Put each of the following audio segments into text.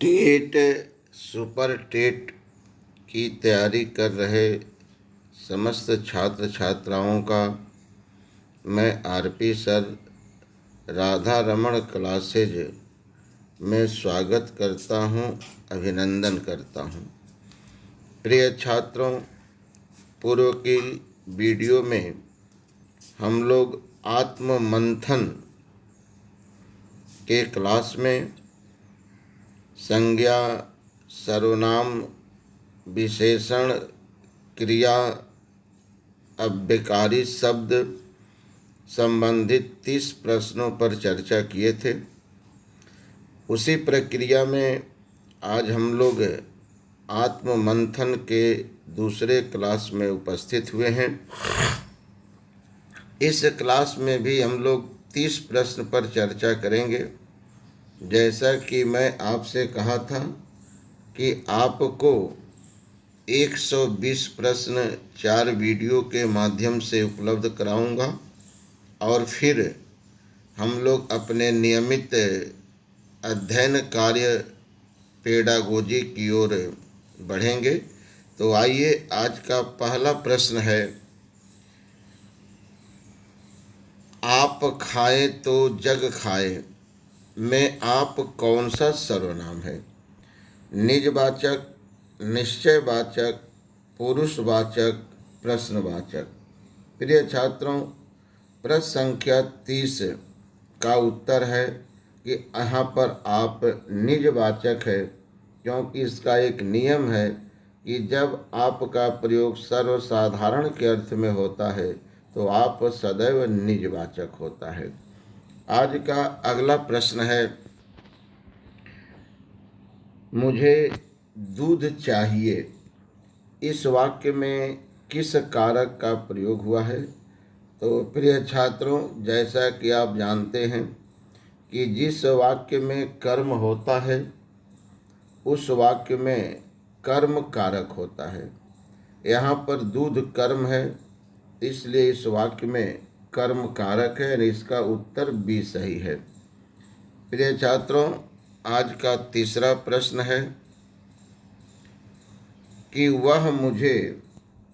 TET super TET की तैयारी कर रहे समस्त छात्र छात्राओं का मैं RP sir Radha Raman classes में स्वागत करता हूं, अभिनंदन करता हूं। प्रिय छात्रों, पूर्व की वीडियो में हम लोग आत्म मंथन के क्लास में संज्ञा, सर्वनाम, विशेषण, क्रिया, अव्ययकारी शब्द संबंधित 30 प्रश्नों पर चर्चा किए थे। उसी प्रक्रिया में आज हम लोग आत्म मंथन के दूसरे क्लास में उपस्थित हुए हैं। इस क्लास में भी हम लोग 30 प्रश्न पर चर्चा करेंगे। जैसा कि मैं आपसे कहा था कि आपको 120 प्रश्न 4 वीडियो के माध्यम से उपलब्ध कराऊंगा और फिर हम लोग अपने नियमित अध्ययन कार्य पेडागोजी की ओर बढ़ेंगे। तो आइए, आज का पहला प्रश्न है, आप खाए तो जग खाए में आप कौन सा सर्वनाम है? निजवाचक, निश्चयवाचक, पुरुषवाचक, प्रश्नवाचक। प्रिय छात्रों, प्रश्न संख्या 30 का उत्तर है कि यहाँ पर आप निजवाचक है, क्योंकि इसका एक नियम है कि जब आपका प्रयोग सर्वसाधारण के अर्थ में होता है तो आप सदैव निजवाचक होता है। आज का अगला प्रश्न है, मुझे दूध चाहिए। इस वाक्य में किस कारक का प्रयोग हुआ है? तो प्रिय छात्रों, जैसा कि आप जानते हैं कि जिस वाक्य में कर्म होता है उस वाक्य में कर्म कारक होता है। यहाँ पर दूध कर्म है, इसलिए इस वाक्य में कर्म कारक है और इसका उत्तर बी सही है। प्रिय छात्रों, आज का तीसरा प्रश्न है कि वह मुझे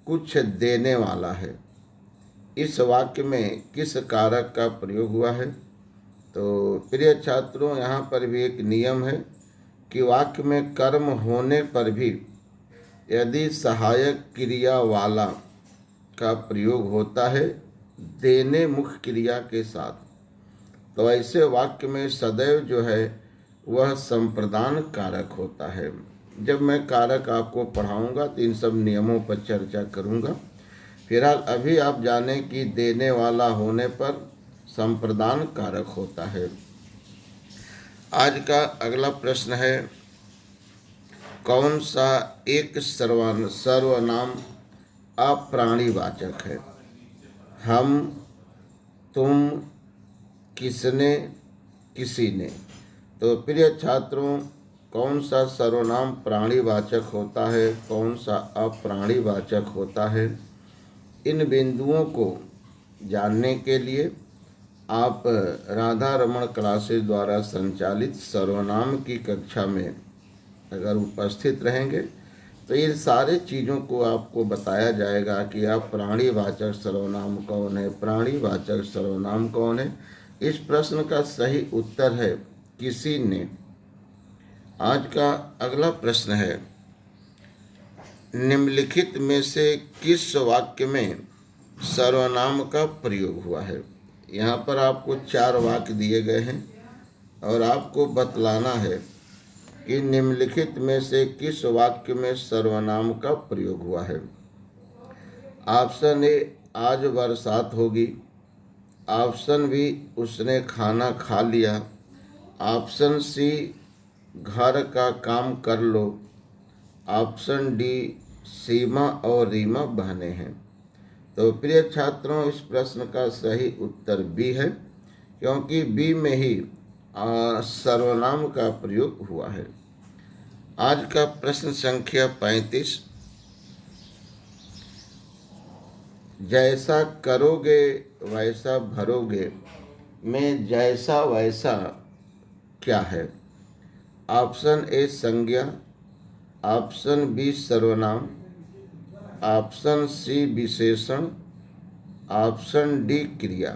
कुछ देने वाला है। इस वाक्य में किस कारक का प्रयोग हुआ है? तो प्रिय छात्रों, यहाँ पर भी एक नियम है कि वाक्य में कर्म होने पर भी यदि सहायक क्रिया वाला का प्रयोग होता है देने मुख्य क्रिया के साथ, तो ऐसे वाक्य में सदैव जो है वह संप्रदान कारक होता है। जब मैं कारक आपको पढ़ाऊंगा तो इन सब नियमों पर चर्चा करूंगा। फिलहाल अभी आप जानें कि देने वाला होने पर संप्रदान कारक होता है। आज का अगला प्रश्न है, कौन सा एक सर्वनाम अप्राणीवाचक है? हम, तुम, किसने, किसी ने। तो प्रिय छात्रों, कौन सा सर्वनाम प्राणीवाचक होता है, कौन सा अप्राणीवाचक होता है, इन बिंदुओं को जानने के लिए आप राधा रमण क्लासेस द्वारा संचालित सर्वनाम की कक्षा में अगर उपस्थित रहेंगे तो इन सारे चीज़ों को आपको बताया जाएगा कि आप प्राणीवाचक सर्वनाम कौन है, प्राणीवाचक सर्वनाम कौन है। इस प्रश्न का सही उत्तर है किसी ने। आज का अगला प्रश्न है, निम्नलिखित में से किस वाक्य में सर्वनाम का प्रयोग हुआ है? यहाँ पर आपको 4 वाक्य दिए गए हैं और आपको बतलाना है कि निम्नलिखित में से किस वाक्य में सर्वनाम का प्रयोग हुआ है। ऑप्शन ए, आज बरसात होगी। ऑप्शन बी, उसने खाना खा लिया। ऑप्शन सी, घर का काम कर लो। ऑप्शन डी, सीमा और रीमा बहनें हैं। तो प्रिय छात्रों, इस प्रश्न का सही उत्तर बी है, क्योंकि बी में ही सर्वनाम का प्रयोग हुआ है। आज का प्रश्न संख्या 35, जैसा करोगे वैसा भरोगे में जैसा वैसा क्या है? ऑप्शन ए संज्ञा, ऑप्शन बी सर्वनाम, ऑप्शन सी विशेषण, ऑप्शन डी क्रिया।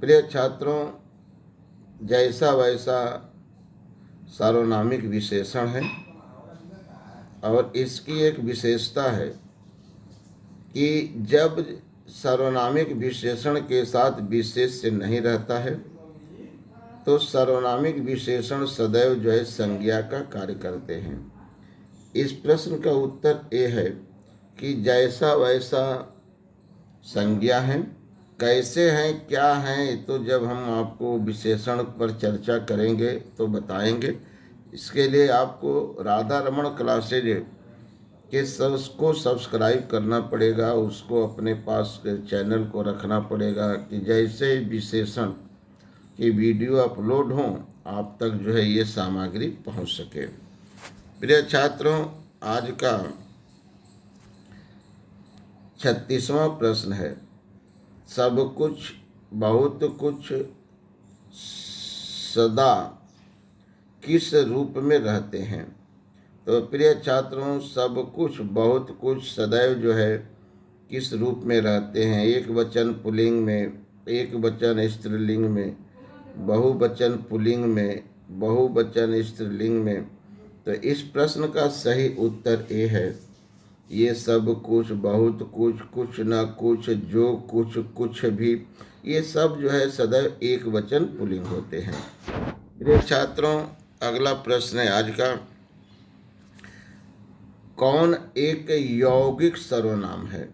प्रिय छात्रों, जैसा वैसा सार्वनामिक विशेषण है और इसकी एक विशेषता है कि जब सार्वनामिक विशेषण के साथ विशेष्य नहीं रहता है तो सार्वनामिक विशेषण सदैव जो है संज्ञा का कार्य करते हैं। इस प्रश्न का उत्तर ये है कि जैसा वैसा संज्ञा है, कैसे हैं क्या हैं तो जब हम आपको विशेषण पर चर्चा करेंगे तो बताएंगे। इसके लिए आपको राधा रमण क्लासेज के उसको सब्सक्राइब करना पड़ेगा, उसको अपने पास चैनल को रखना पड़ेगा कि जैसे विशेषण की वीडियो अपलोड हों आप तक जो है ये सामग्री पहुंच सके। प्रिय छात्रों, आज का 36वां प्रश्न है, सब कुछ बहुत कुछ सदा किस रूप में रहते हैं। तो प्रिय छात्रों, सब कुछ बहुत कुछ सदैव जो है किस रूप में रहते हैं। एक वचन पुल्लिंग में, एक वचन स्त्रीलिंग में, बहुवचन पुल्लिंग में, बहुवचन स्त्रीलिंग में। तो इस प्रश्न का सही उत्तर ये है, ये सब कुछ, बहुत कुछ, कुछ न कुछ, जो कुछ, कुछ भी, ये सब जो है सदैव एक वचन पुल्लिंग होते हैं। प्रिय छात्रों, अगला प्रश्न है आज का, कौन एक यौगिक सर्वनाम है।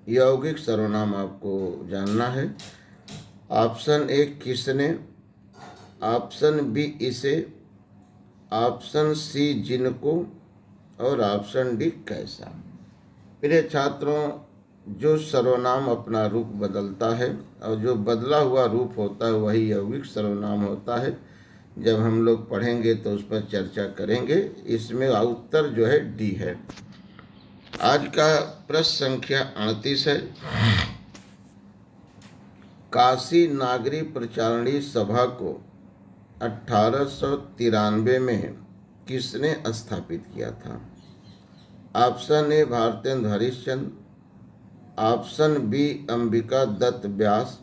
यौगिक सर्वनाम आपको जानना है। ऑप्शन ए किसने, ऑप्शन बी इसे, ऑप्शन सी जिनको और ऑप्शन डी कैसा। प्रिय छात्रों, जो सर्वनाम अपना रूप बदलता है और जो बदला हुआ रूप होता है वही यौगिक सर्वनाम होता है। जब हम लोग पढ़ेंगे तो उस पर चर्चा करेंगे। इसमें उत्तर जो है डी है। आज का प्रश्न संख्या 38 है, काशी नागरी प्रचारणी सभा को 1893 में किसने स्थापित किया था। Option A Bharatendu Harishchandra, option B Ambika Datt Vyas,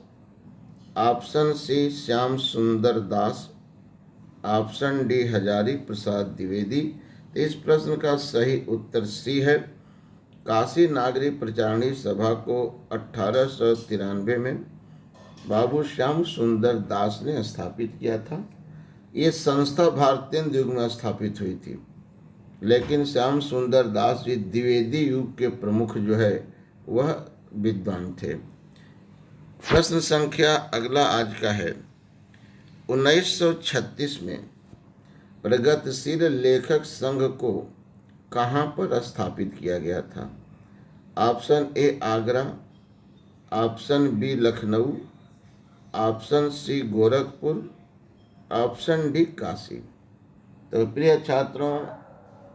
option C Shyam Sundar Das, option D Hazari Prasad Dwivedi. इस प्रश्न का सही उत्तर सी है। काशी नागरी प्रचारणी सभा को 1893 में बाबू श्याम सुंदर दास ने स्थापित किया था। ये संस्था भारतेंद्र युग में स्थापित हुई थी, लेकिन श्याम सुंदर दास जी द्विवेदी युग के प्रमुख जो है वह विद्वान थे। प्रश्न संख्या अगला आज का है, 1936 में प्रगतिशील लेखक संघ को कहाँ पर स्थापित किया गया था। Option A Agra, option B Lucknow, option C Gorakhpur, option D Kashi. तो प्रिय छात्रों,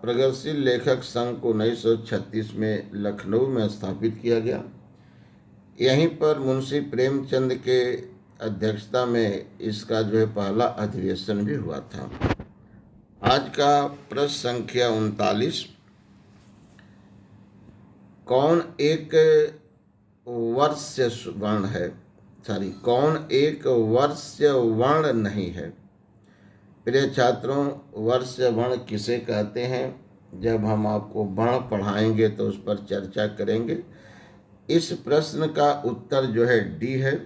प्रगतिशील लेखक संघ को 1936 में लखनऊ में स्थापित किया गया। यहीं पर मुंशी प्रेमचंद के अध्यक्षता में इसका जो है पहला अधिवेशन भी हुआ था। आज का प्रश्न संख्या 39, कौन एक वर्ष्य वर्ण है, कौन एक वर्ष्य वर्ण नहीं है। प्रिय छात्रों, वर्ष्य वर्ण किसे कहते हैं, जब हम आपको वर्ण पढ़ाएंगे तो उस पर चर्चा करेंगे। इस प्रश्न का उत्तर जो है डी है।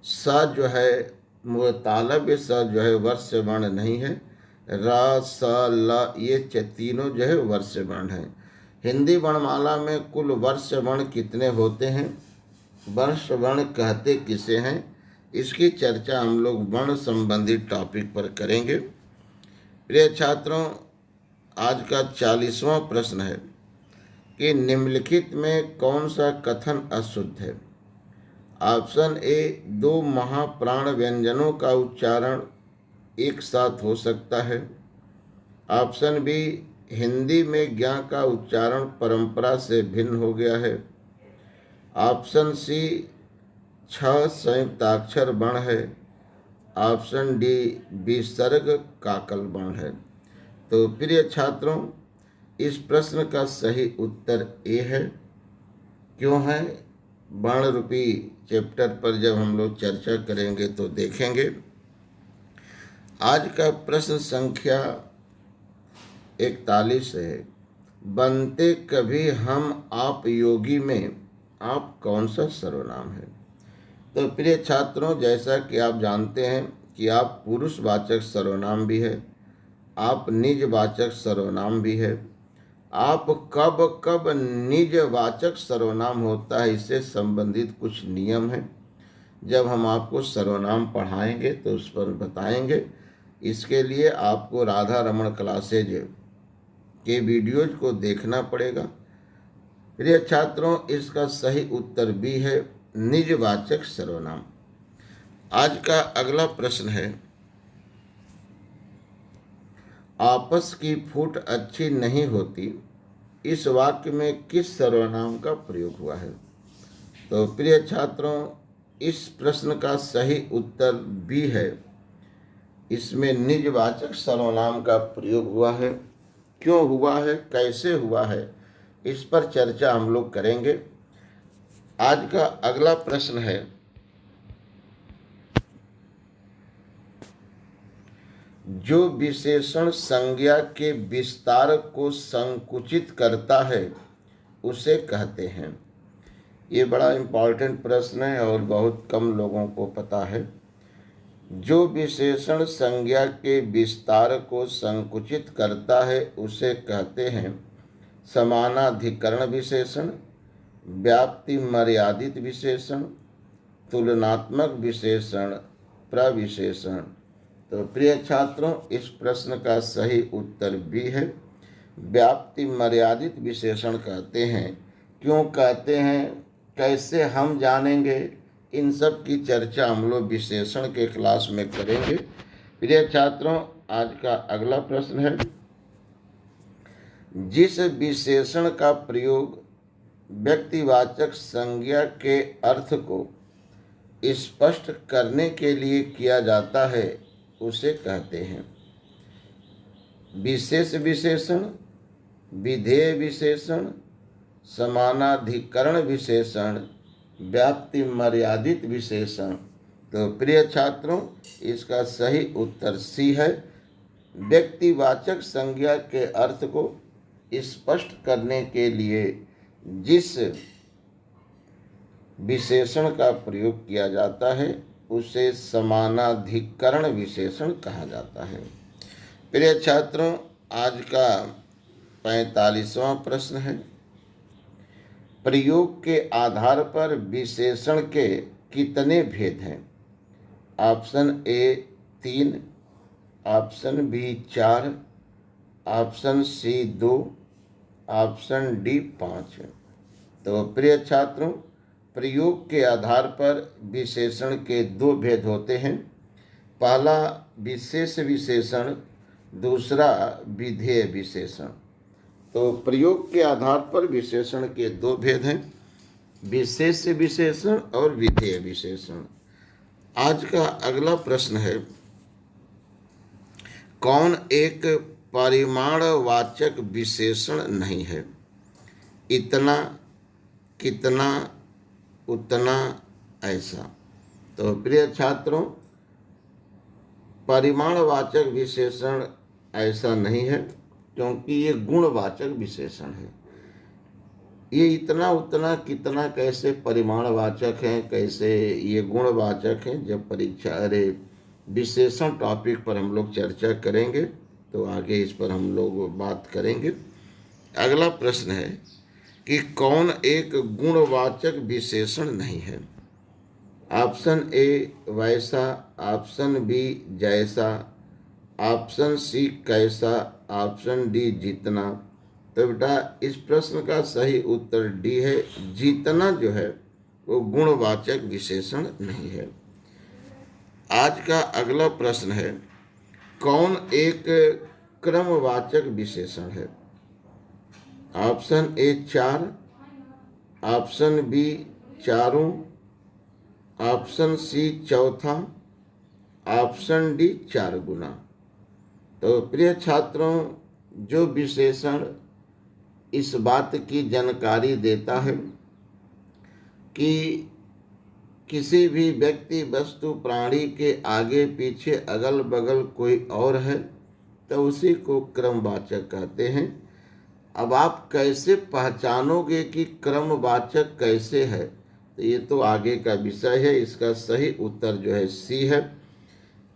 स जो है तालव्य स जो है वर्ष्य वर्ण नहीं है। र, स, ल ये तीनों जो है वर्ष्य वर्ण हैं। हिंदी वर्णमाला में कुल वर्ष्य वर्ण कितने होते हैं, वर्ष्य वर्ण कहते किसे हैं, इसकी चर्चा हम लोग वर्ण संबंधी टॉपिक पर करेंगे। प्रिय छात्रों, आज का 40वां प्रश्न है कि निम्नलिखित में कौन सा कथन अशुद्ध है। ऑप्शन ए, दो महाप्राण व्यंजनों का उच्चारण एक साथ हो सकता है। ऑप्शन बी, हिंदी में ज्ञ का उच्चारण परंपरा से भिन्न हो गया है। ऑप्शन सी, 6 संयुक्ताक्षर वर्ण है। ऑप्शन डी, विसर्ग काकल वर्ण है। तो प्रिय छात्रों, इस प्रश्न का सही उत्तर ए है। क्यों है? वर्ण रूपी चैप्टर पर जब हम लोग चर्चा करेंगे तो देखेंगे। आज का प्रश्न संख्या 41 है। बनते कभी हम आप योगी में आप कौन सा सर्वनाम है? तो प्रिय छात्रों, जैसा कि आप जानते हैं कि आप पुरुषवाचक सर्वनाम भी है, आप निजवाचक सर्वनाम भी है। आप कब कब निजवाचक सर्वनाम होता है, इससे संबंधित कुछ नियम हैं। जब हम आपको सर्वनाम पढ़ाएंगे तो उस पर बताएंगे। इसके लिए आपको राधा रमण क्लासेज के वीडियोज को देखना पड़ेगा। प्रिय छात्रों, इसका सही उत्तर भी है निजवाचक सर्वनाम। आज का अगला प्रश्न है, आपस की फूट अच्छी नहीं होती, इस वाक्य में किस सर्वनाम का प्रयोग हुआ है? तो प्रिय छात्रों, इस प्रश्न का सही उत्तर बी है। इसमें निजवाचक सर्वनाम का प्रयोग हुआ है। क्यों हुआ है, कैसे हुआ है, इस पर चर्चा हम लोग करेंगे। आज का अगला प्रश्न है, जो विशेषण संज्ञा के विस्तार को संकुचित करता है उसे कहते हैं। ये बड़ा इम्पॉर्टेंट प्रश्न है और बहुत कम लोगों को पता है। जो विशेषण संज्ञा के विस्तार को संकुचित करता है उसे कहते हैं समानाधिकरण विशेषण, व्याप्ति मर्यादित विशेषण, तुलनात्मक विशेषण, प्रविशेषण। तो प्रिय छात्रों, इस प्रश्न का सही उत्तर भी है। व्याप्ति मर्यादित विशेषण कहते हैं। क्यों कहते हैं, कैसे हम जानेंगे, इन सब की चर्चा हम लोग विशेषण के क्लास में करेंगे। प्रिय छात्रों, आज का अगला प्रश्न है, जिस विशेषण का प्रयोग व्यक्तिवाचक संज्ञा के अर्थ को स्पष्ट करने के लिए किया जाता है उसे कहते हैं विशेष विशेषण, विधेय विशेषण, समानाधिकरण विशेषण, व्याप्ति मर्यादित विशेषण। तो प्रिय छात्रों, इसका सही उत्तर सी है। व्यक्तिवाचक संज्ञा के अर्थ को स्पष्ट करने के लिए जिस विशेषण का प्रयोग किया जाता है उसे समानाधिकरण विशेषण कहा जाता है। प्रिय छात्रों, आज का 45वां प्रश्न है, प्रयोग के आधार पर विशेषण के कितने भेद हैं? Option A 3, option B 4, option C 2, option D 5। तो प्रिय छात्रों, प्रयोग के आधार पर विशेषण के 2 भेद होते हैं। पहला विशेष विशेषण, दूसरा विधेय विशेषण। तो प्रयोग के आधार पर विशेषण के 2 भेद हैं, विशेष विशेषण और विधेय विशेषण। आज का अगला प्रश्न है, कौन एक परिमाणवाचक विशेषण नहीं है? इतना, कितना, उतना, ऐसा। तो प्रिय छात्रों, परिमाणवाचक विशेषण ऐसा नहीं है, क्योंकि ये गुणवाचक विशेषण है। ये इतना, उतना, कितना कैसे परिमाणवाचक हैं, कैसे ये गुणवाचक हैं? जब परीक्षा विशेषण टॉपिक पर हम लोग चर्चा करेंगे तो आगे इस पर हम लोग बात करेंगे। अगला प्रश्न है कि कौन एक गुणवाचक विशेषण नहीं है? ऑप्शन ए वैसा, ऑप्शन बी जैसा, ऑप्शन सी कैसा, ऑप्शन डी जितना। तो बेटा, इस प्रश्न का सही उत्तर डी है। जितना जो है वो गुणवाचक विशेषण नहीं है। आज का अगला प्रश्न है, कौन एक क्रमवाचक विशेषण है? ऑप्शन ए 4, ऑप्शन बी चारों, ऑप्शन सी चौथा, ऑप्शन डी 4 गुना। तो प्रिय छात्रों, जो विशेषण इस बात की जानकारी देता है कि किसी भी व्यक्ति, वस्तु, प्राणी के आगे पीछे अगल बगल कोई और है, तो उसी को क्रमवाचक कहते हैं। अब आप कैसे पहचानोगे कि क्रमवाचक कैसे है, तो ये तो आगे का विषय है। इसका सही उत्तर जो है सी है।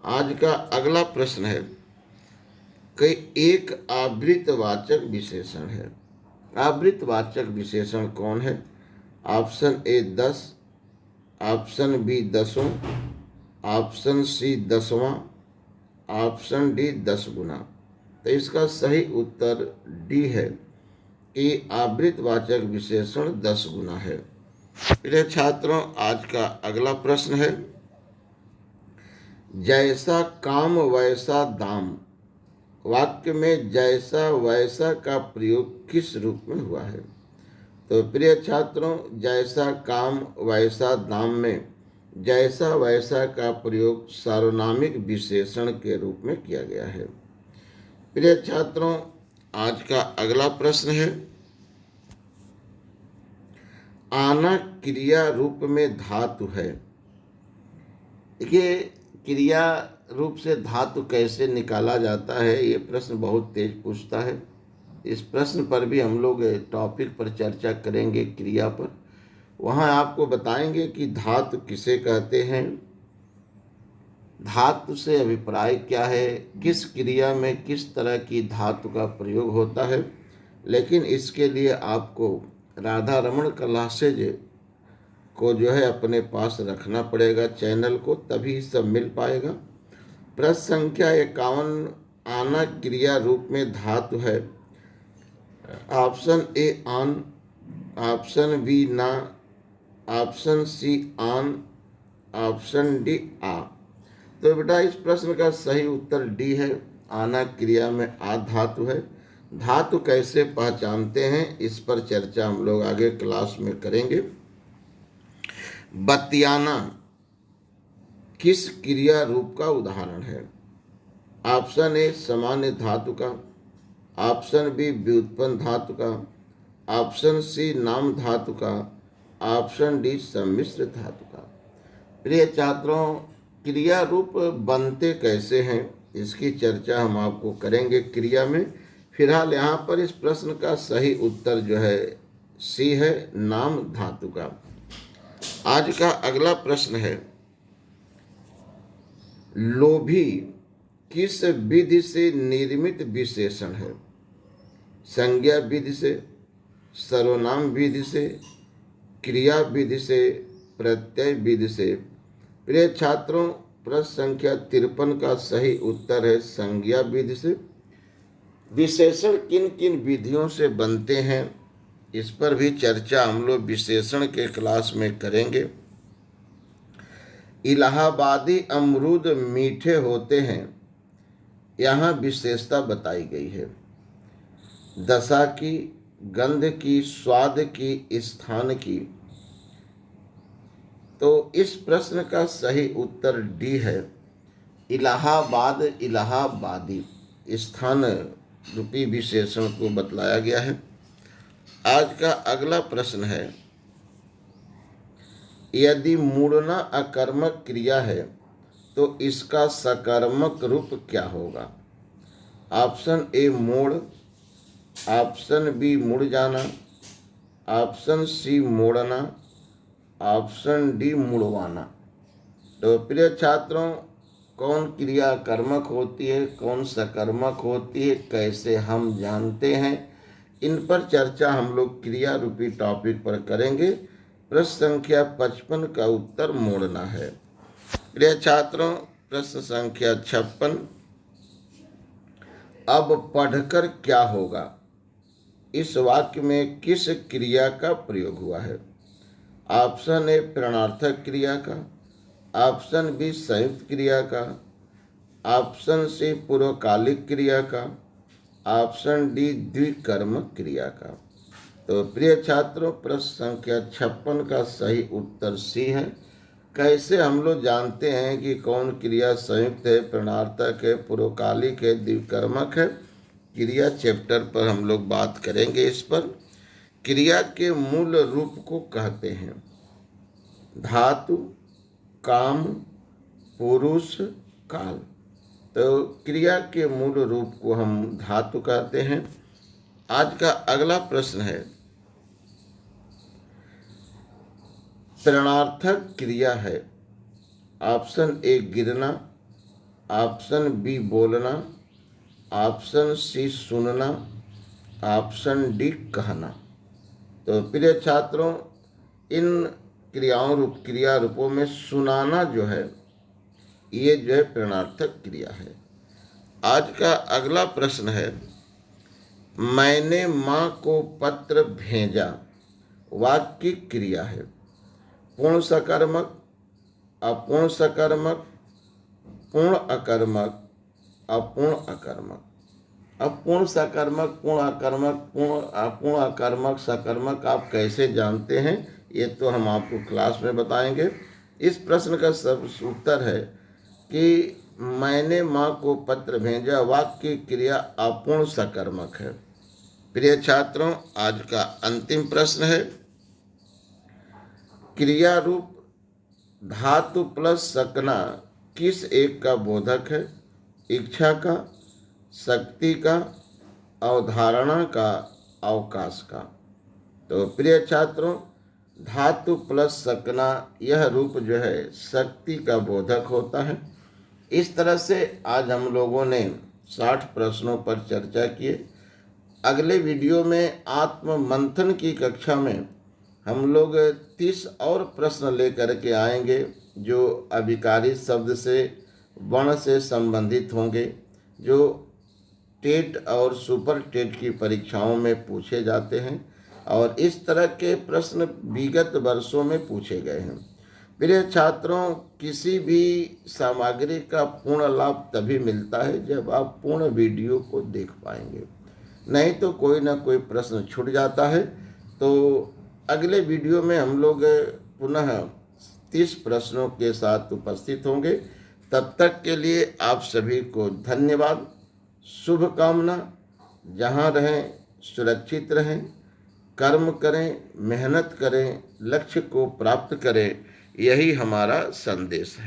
आज का अगला प्रश्न है कि एक आवृतवाचक विशेषण है। आवृतवाचक विशेषण कौन है? Option A 10, option B 10, option C 10वां, ऑप्शन डी 10 गुना। तो इसका सही उत्तर डी है कि आवृतवाचक विशेषण 10 गुना है। प्रिय छात्रों, आज का अगला प्रश्न है, जैसा काम वैसा दाम वाक्य में जैसा वैसा का प्रयोग किस रूप में हुआ है? तो प्रिय छात्रों, जैसा काम वैसा दाम में जैसा वैसा का प्रयोग सार्वनामिक विशेषण के रूप में किया गया है। प्रिय छात्रों, आज का अगला प्रश्न है, आना क्रिया रूप में धातु है। देखिए, क्रिया रूप से धातु कैसे निकाला जाता है, ये प्रश्न बहुत तेज पूछता है। इस प्रश्न पर भी हम लोग टॉपिक पर चर्चा करेंगे, क्रिया पर। वहाँ आपको बताएंगे कि धातु किसे कहते हैं, धातु से अभिप्राय क्या है, किस क्रिया में किस तरह की धातु का प्रयोग होता है। लेकिन इसके लिए आपको राधा रमण क्लासेज को जो है अपने पास रखना पड़ेगा, चैनल को, तभी सब मिल पाएगा। प्रश्न संख्या 51, आना क्रिया रूप में धातु है। ऑप्शन ए आन, ऑप्शन बी ना, ऑप्शन सी आन, ऑप्शन डी आ। तो बेटा, इस प्रश्न का सही उत्तर डी है। आना क्रिया में आ धातु है। धातु कैसे पहचानते हैं, इस पर चर्चा हम लोग आगे क्लास में करेंगे। बतियाना किस क्रिया रूप का उदाहरण है? ऑप्शन ए सामान्य धातु का, ऑप्शन बी व्युत्पन्न धातु का, ऑप्शन सी नाम धातु का, ऑप्शन डी सम्मिश्र धातु का। प्रिय छात्रों, क्रिया रूप बनते कैसे हैं, इसकी चर्चा हम आपको करेंगे क्रिया में। फिलहाल यहाँ पर इस प्रश्न का सही उत्तर जो है सी है, नाम धातु का। आज का अगला प्रश्न है, लोभी किस विधि से निर्मित विशेषण है? संज्ञा विधि से, सर्वनाम विधि से, क्रिया विधि से, प्रत्यय विधि से। प्रिय छात्रों, प्रश्न संख्या 53 का सही उत्तर है संज्ञा विधि से। विशेषण किन किन विधियों से बनते हैं, इस पर भी चर्चा हम लोग विशेषण के क्लास में करेंगे। इलाहाबादी अमरूद मीठे होते हैं, यहाँ विशेषता बताई गई है। दशा की, गंध की, स्वाद की, स्थान की। तो इस प्रश्न का सही उत्तर डी है, इलाहाबाद, इलाहाबादी स्थान रूपी विशेषण को बतलाया गया है। आज का अगला प्रश्न है, यदि मुड़ना अकर्मक क्रिया है तो इसका सकर्मक रूप क्या होगा? ऑप्शन ए मोड़, ऑप्शन बी मुड़ जाना, ऑप्शन सी मोड़ना, ऑप्शन डी मुड़वाना। तो प्रिय छात्रों, कौन क्रिया कर्मक होती है, कौन सकर्मक होती है, कैसे हम जानते हैं, इन पर चर्चा हम लोग क्रिया रूपी टॉपिक पर करेंगे। प्रश्न संख्या 55 का उत्तर मोड़ना है। प्रिय छात्रों, प्रश्न संख्या 56, अब पढ़कर क्या होगा, इस वाक्य में किस क्रिया का प्रयोग हुआ है? ऑप्शन ए प्रणार्थक क्रिया का, ऑप्शन बी संयुक्त क्रिया का, ऑप्शन सी पूर्वकालिक क्रिया का, ऑप्शन डी द्विकर्मक क्रिया का। तो प्रिय छात्रों, प्रश्न संख्या 56 का सही उत्तर सी है, कैसे हम लोग जानते हैं कि कौन क्रिया संयुक्त है, प्रणार्थक है, पूर्वकालिक है, द्विकर्मक है? क्रिया चैप्टर पर हम लोग बात करेंगे। इस पर क्रिया के मूल रूप को कहते हैं धातु, काम, पुरुष, काल। तो क्रिया के मूल रूप को हम धातु कहते हैं। आज का अगला प्रश्न है, प्रणार्थक क्रिया है। ऑप्शन ए गिरना, ऑप्शन बी बोलना, ऑप्शन सी सुनना, ऑप्शन डी कहना। तो प्रिय छात्रों, इन क्रिया रूपों में सुनाना जो है ये जो है प्रणार्थक क्रिया है। आज का अगला प्रश्न है, मैंने माँ को पत्र भेजा वाक्य क्रिया है। पूर्ण सकर्मक, अपूर्ण सकर्मक, पूर्ण अकर्मक, अपूर्ण अकर्मक। अब पूर्ण सकर्मक, पूर्ण अकर्मक, पूर्ण अकर्मक, सकर्मक आप कैसे जानते हैं ये तो हम आपको क्लास में बताएंगे। इस प्रश्न का सब उत्तर है कि मैंने माँ को पत्र भेजा वाक्य क्रिया अपूर्ण सकर्मक है। प्रिय छात्रों, आज का अंतिम प्रश्न है, क्रिया रूप धातु प्लस सकना किस एक का बोधक है? इच्छा का, शक्ति का, अवधारणा का, अवकाश का? तो प्रिय छात्रों, धातु प्लस सकना यह रूप जो है शक्ति का बोधक होता है। इस तरह से आज हम लोगों ने 60 प्रश्नों पर चर्चा किए। अगले वीडियो में आत्म मंथन की कक्षा में हम लोग 30 और प्रश्न लेकर के आएंगे जो अभिकारी शब्द से, वर्ण से संबंधित होंगे, जो टेट और सुपर टेट की परीक्षाओं में पूछे जाते हैं और इस तरह के प्रश्न विगत वर्षों में पूछे गए हैं। प्रिय छात्रों, किसी भी सामग्री का पूर्ण लाभ तभी मिलता है जब आप पूर्ण वीडियो को देख पाएंगे, नहीं तो कोई ना कोई प्रश्न छूट जाता है। तो अगले वीडियो में हम लोग पुनः 30 प्रश्नों के साथ उपस्थित होंगे। तब तक के लिए आप सभी को धन्यवाद, शुभकामना। जहाँ रहें सुरक्षित रहें, कर्म करें, मेहनत करें, लक्ष्य को प्राप्त करें, यही हमारा संदेश है।